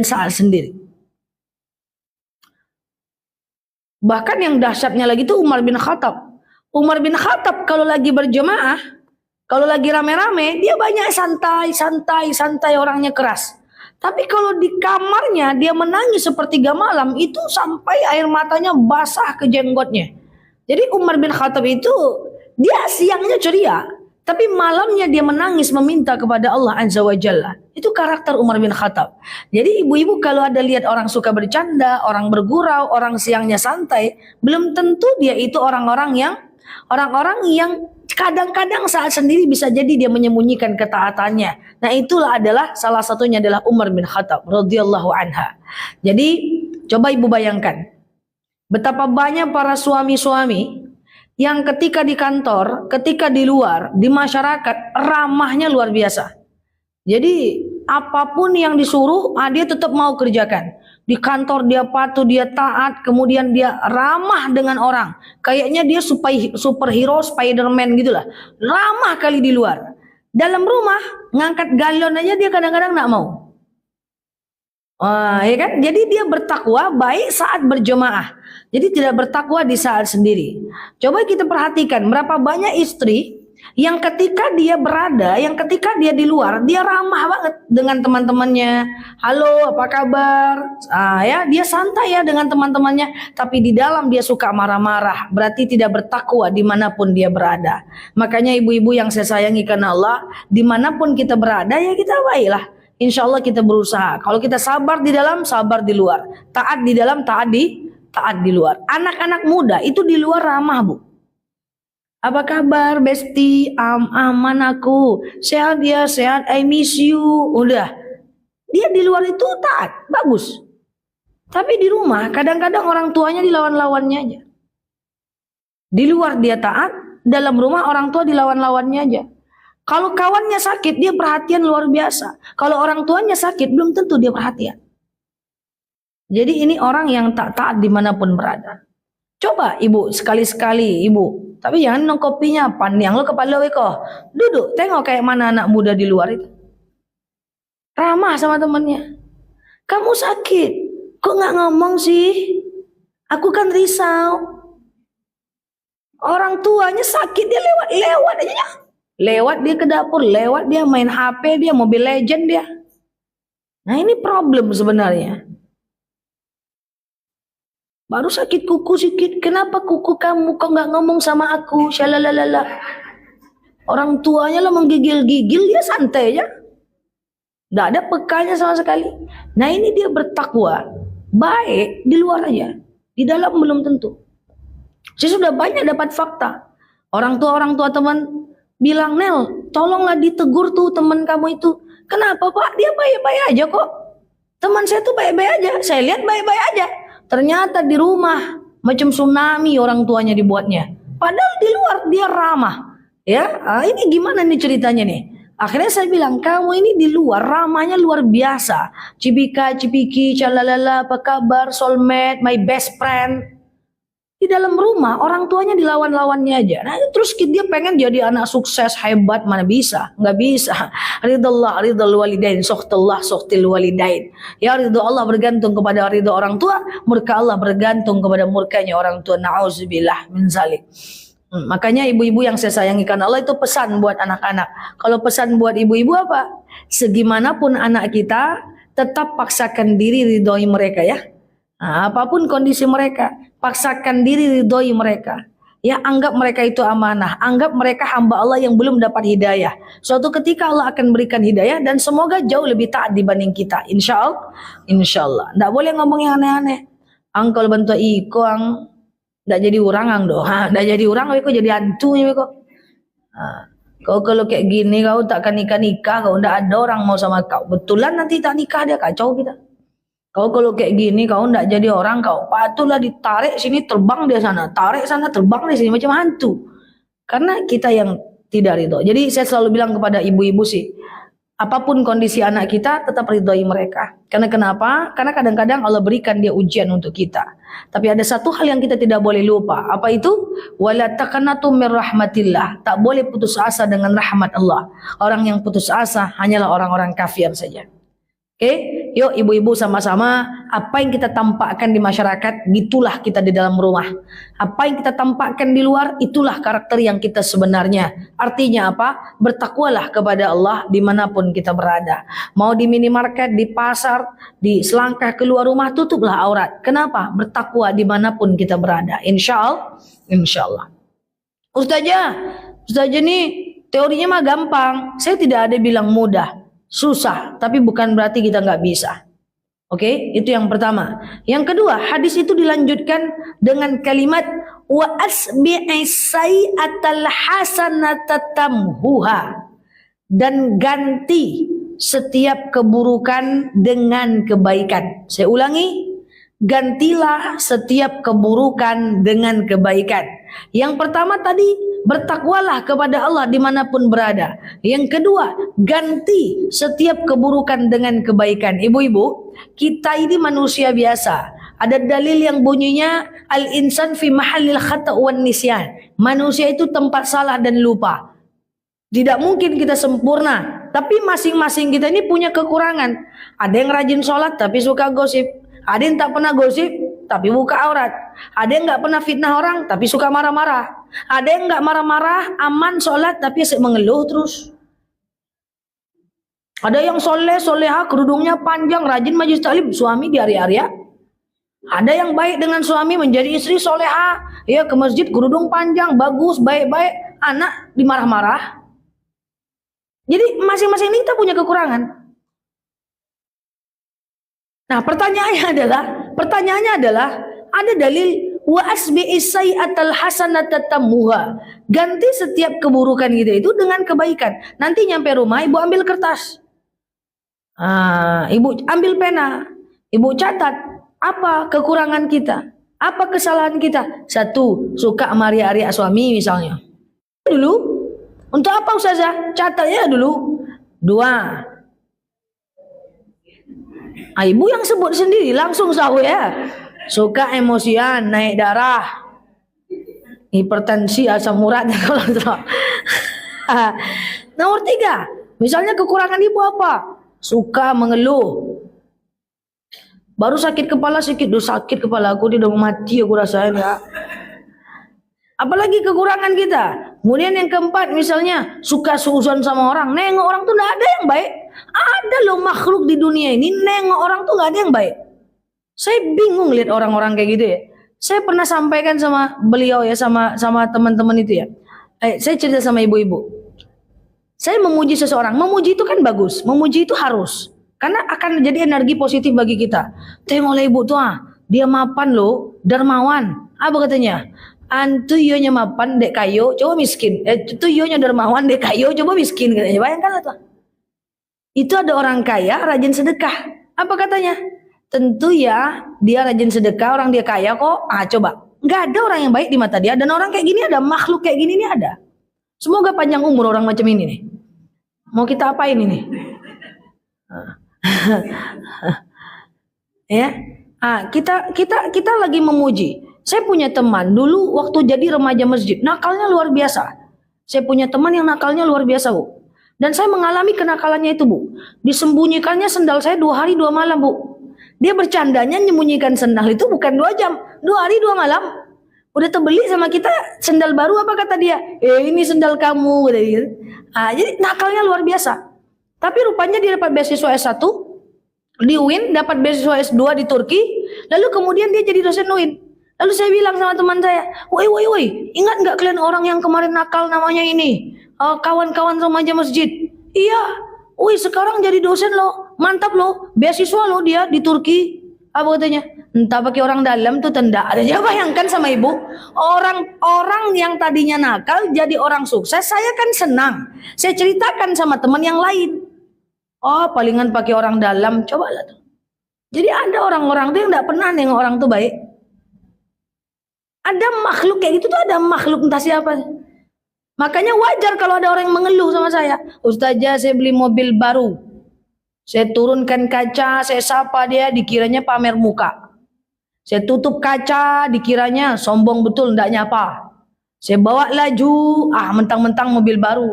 saat sendiri. Bahkan yang dahsyatnya lagi itu Umar bin Khattab. Umar bin Khattab kalau lagi berjemaah, kalau lagi rame-rame, dia banyak santai orangnya keras. Tapi kalau di kamarnya dia menangis sepertiga malam, itu sampai air matanya basah ke jenggotnya. Jadi Umar bin Khattab itu dia siangnya ceria, tapi malamnya dia menangis meminta kepada Allah Azza wa Jalla. Itu karakter Umar bin Khattab. Jadi ibu-ibu kalau ada lihat orang suka bercanda, orang bergurau, orang siangnya santai, belum tentu dia itu orang-orang yang kadang-kadang saat sendiri bisa jadi dia menyembunyikan ketaatannya. Nah, itulah adalah salah satunya adalah Umar bin Khattab radhiyallahu anha. Jadi coba ibu bayangkan betapa banyak para suami-suami yang ketika di kantor, ketika di luar, di masyarakat ramahnya luar biasa. Jadi apapun yang disuruh, dia tetap mau kerjakan. Di kantor dia patuh, dia taat, kemudian dia ramah dengan orang. Kayaknya dia superhero, Spiderman gitulah. Ramah kali di luar. Dalam rumah ngangkat galon aja dia kadang-kadang nggak mau. Ya kan? Jadi dia bertakwa baik saat berjemaah. Jadi tidak bertakwa di saat sendiri. Coba kita perhatikan berapa banyak istri yang ketika dia berada, yang ketika dia di luar, dia ramah banget dengan teman-temannya. Halo, apa kabar? Ya, dia santai ya dengan teman-temannya. Tapi di dalam dia suka marah-marah. Berarti tidak bertakwa dimanapun dia berada. Makanya ibu-ibu yang saya sayangi karena Allah, dimanapun kita berada ya kita baiklah. Insya Allah kita berusaha. Kalau kita sabar di dalam, sabar di luar. Taat di dalam, taat di luar. Anak-anak muda itu di luar ramah, Bu. Apa kabar, Besti? Aman aku. Sehat ya, sehat. I miss you. Udah. Dia di luar itu taat, bagus. Tapi di rumah kadang-kadang orang tuanya dilawan-lawannya aja. Di luar dia taat, dalam rumah orang tua dilawan-lawannya aja. Kalau kawannya sakit, dia perhatian luar biasa. Kalau orang tuanya sakit, belum tentu dia perhatian. Jadi ini orang yang tak taat dimanapun berada. Coba ibu, sekali-sekali ibu. Tapi jangan minum kopinya, panjang lo kepala weko. Duduk, tengok kayak mana anak muda di luar itu. Ramah sama temannya. Kamu sakit, kok nggak ngomong sih? Aku kan risau. Orang tuanya sakit, dia lewat aja. Lewat dia ke dapur, lewat dia main HP, dia Mobile Legend dia. Nah ini problem sebenarnya. Baru sakit kuku sedikit, kenapa kuku kamu kok nggak ngomong sama aku? Shalalalala. Orang tuanya lah menggigil-gigil, dia santai aja. Nggak ada pekanya sama sekali. Nah ini dia bertakwa, baik di luar aja, di dalam belum tentu. Saya sudah banyak dapat fakta. Orang tua teman bilang, Nel, tolonglah ditegur tuh teman kamu itu. Kenapa Pak? Dia baik-baik aja kok. Teman saya tuh baik-baik aja. Saya lihat baik-baik aja. Ternyata di rumah macam tsunami orang tuanya dibuatnya. Padahal di luar dia ramah. Ya, ini gimana nih ceritanya nih? Akhirnya saya bilang, kamu ini di luar ramahnya luar biasa. Cipika, cipiki, calalala, apa kabar, soulmate, my best friend. Di dalam rumah orang tuanya dilawan-lawannya aja. Nah terus dia pengen jadi anak sukses hebat, mana bisa? Nggak bisa. Ridallah ridal walidain, sohtallah sohtil walidain. Ya ridho Allah bergantung kepada ridho orang tua, murka Allah bergantung kepada murkanya orang tua. Na'udzubillah min zalik. Makanya ibu-ibu yang saya sayangi karena Allah itu pesan buat anak-anak. Kalau pesan buat ibu-ibu apa? Segimanapun anak kita, tetap paksakan diri ridhoi mereka ya. Nah, apapun kondisi mereka, paksakan diri ridhoi mereka. Ya, anggap mereka itu amanah, anggap mereka hamba Allah yang belum dapat hidayah. Suatu ketika Allah akan berikan hidayah dan semoga jauh lebih taat dibanding kita. Insya Allah. Nggak boleh ngomong yang aneh-aneh. Angkol bentuk iko ang nggak jadi orang ang doh. Nggak jadi orang, kok jadi hantu ya kok. Kau kalau kayak gini kau takkan nikah, kau nggak ada orang mau sama kau. Betulan nanti tak nikah dia kacau kita. Kau kalau kayak gini kau ndak jadi orang, kau patutlah ditarik sini terbang dia sana, tarik sana terbang di sini macam hantu. Karena kita yang tidak ridho. Jadi saya selalu bilang kepada ibu-ibu sih, apapun kondisi anak kita tetap ridhoi mereka. Karena kenapa? Karena kadang-kadang Allah berikan dia ujian untuk kita. Tapi ada satu hal yang kita tidak boleh lupa. Apa itu? Wala taqnatu mir rahmatillah. Tak boleh putus asa dengan rahmat Allah. Orang yang putus asa hanyalah orang-orang kafir saja. Oke, yuk ibu-ibu sama-sama, apa yang kita tampakkan di masyarakat, gitulah kita di dalam rumah. Apa yang kita tampakkan di luar, itulah karakter yang kita sebenarnya. Artinya apa? Bertakwalah kepada Allah dimanapun kita berada. Mau di minimarket, di pasar, di selangkah keluar rumah, tutuplah aurat. Kenapa? Bertakwa dimanapun kita berada. Insya Allah. Ustazah nih teorinya mah gampang. Saya tidak ada bilang mudah. Susah, tapi bukan berarti kita nggak bisa. Oke, itu yang pertama. Yang kedua, hadis itu dilanjutkan dengan kalimat wa asbi'i sayyi'atal hasanata tamhuha, dan ganti setiap keburukan dengan kebaikan. Saya ulangi, gantilah setiap keburukan dengan kebaikan. Yang pertama tadi, bertakwalah kepada Allah dimanapun berada. Yang kedua, ganti setiap keburukan dengan kebaikan. Ibu-ibu, kita ini manusia biasa. Ada dalil yang bunyinya al-insan fi mahallil khata' wan nisyan. Manusia itu tempat salah dan lupa. Tidak mungkin kita sempurna, tapi masing-masing kita ini punya kekurangan. Ada yang rajin sholat tapi suka gosip. Ada yang tak pernah gosip tapi buka aurat. Ada yang nggak pernah fitnah orang tapi suka marah-marah. Ada yang nggak marah-marah, aman sholat tapi asik mengeluh terus. Ada yang soleha, kerudungnya panjang, rajin majlis taklim, suami diaria-aria. Ada yang baik dengan suami, menjadi istri soleha, ya ke masjid kerudung panjang, bagus, baik-baik, anak dimarah-marah. Jadi masing-masing ini kita punya kekurangan. Nah, pertanyaannya adalah ada dalil wa asbi'is sayyi'atal hasanata tammuha. Ganti setiap keburukan kita itu dengan kebaikan. Nanti nyampe rumah ibu ambil kertas. Ibu ambil pena. Ibu catat apa kekurangan kita, apa kesalahan kita. Satu, suka maria-aria suami misalnya. Dulu, untuk apa Ustazah? Catatnya dulu. Dua, ibu yang sebut sendiri langsung tahu ya. Suka emosian, naik darah, hipertensi, asam urat. Nomor tiga, misalnya kekurangan ibu apa? Suka mengeluh. Baru sakit kepala sedikit, sakit kepala aku, dia udah mati aku rasain ya. Apalagi kekurangan kita. Kemudian yang keempat misalnya suka suuzon sama orang. Nengok orang tuh gak ada yang baik. Ada loh makhluk di dunia ini, nengok orang tuh gak ada yang baik. Saya bingung lihat orang-orang kayak gitu ya. Saya pernah sampaikan sama beliau ya, sama teman-teman itu ya. Saya cerita sama ibu-ibu. Saya memuji seseorang, memuji itu kan bagus, memuji itu harus. Karena akan jadi energi positif bagi kita. Tengoklah ibu tuh, dia mapan loh, dermawan. Apa katanya? Antu iyonya mapan, dek kayo, coba miskin. Itu iyonya dermawan, dek kayo, coba miskin. Katanya. Bayangkan tuh. Itu ada orang kaya, rajin sedekah. Apa katanya? Tentu ya, dia rajin sedekah, orang dia kaya kok. Coba. Nggak ada orang yang baik di mata dia. Dan orang kayak gini ada, makhluk kayak gini nih ada. Semoga panjang umur orang macam ini nih. Mau kita apain ini? Ya, kita lagi memuji. Saya punya teman dulu waktu jadi remaja masjid, nakalnya luar biasa. Saya punya teman yang nakalnya luar biasa, Bu. Dan saya mengalami kenakalannya itu, Bu. Disembunyikannya sendal saya 2 hari 2 malam, Bu. Dia bercandanya menyembunyikan sendal itu bukan 2 jam, 2 hari 2 malam. Udah terbeli sama kita sendal baru, apa kata dia? Ini sendal kamu, kata dia. Jadi nakalnya luar biasa. Tapi rupanya dia dapat beasiswa S1 di UIN, dapat beasiswa S2 di Turki, lalu kemudian dia jadi dosen UIN. Lalu saya bilang sama teman saya, woi, ingat nggak kalian orang yang kemarin nakal namanya ini, kawan-kawan remaja masjid? Iya, woi sekarang jadi dosen loh, mantap loh, beasiswa loh dia di Turki. Apa katanya? Entah pakai orang dalam tuh tenda. Ada ya, bayangkan sama ibu, orang yang tadinya nakal jadi orang sukses. Saya kan senang. Saya ceritakan sama teman yang lain. Oh, palingan pakai orang dalam, cobalah tuh. Jadi ada orang-orang tuh yang nggak pernah nengok orang tuh baik. Ada makhluk kayak gitu tuh, ada makhluk entah siapa. Makanya wajar kalau ada orang yang mengeluh sama saya. Ustazah, saya beli mobil baru. Saya turunkan kaca, saya sapa dia, dikiranya pamer muka. Saya tutup kaca, dikiranya sombong betul, ndak nyapa. Saya bawa laju, mentang-mentang mobil baru.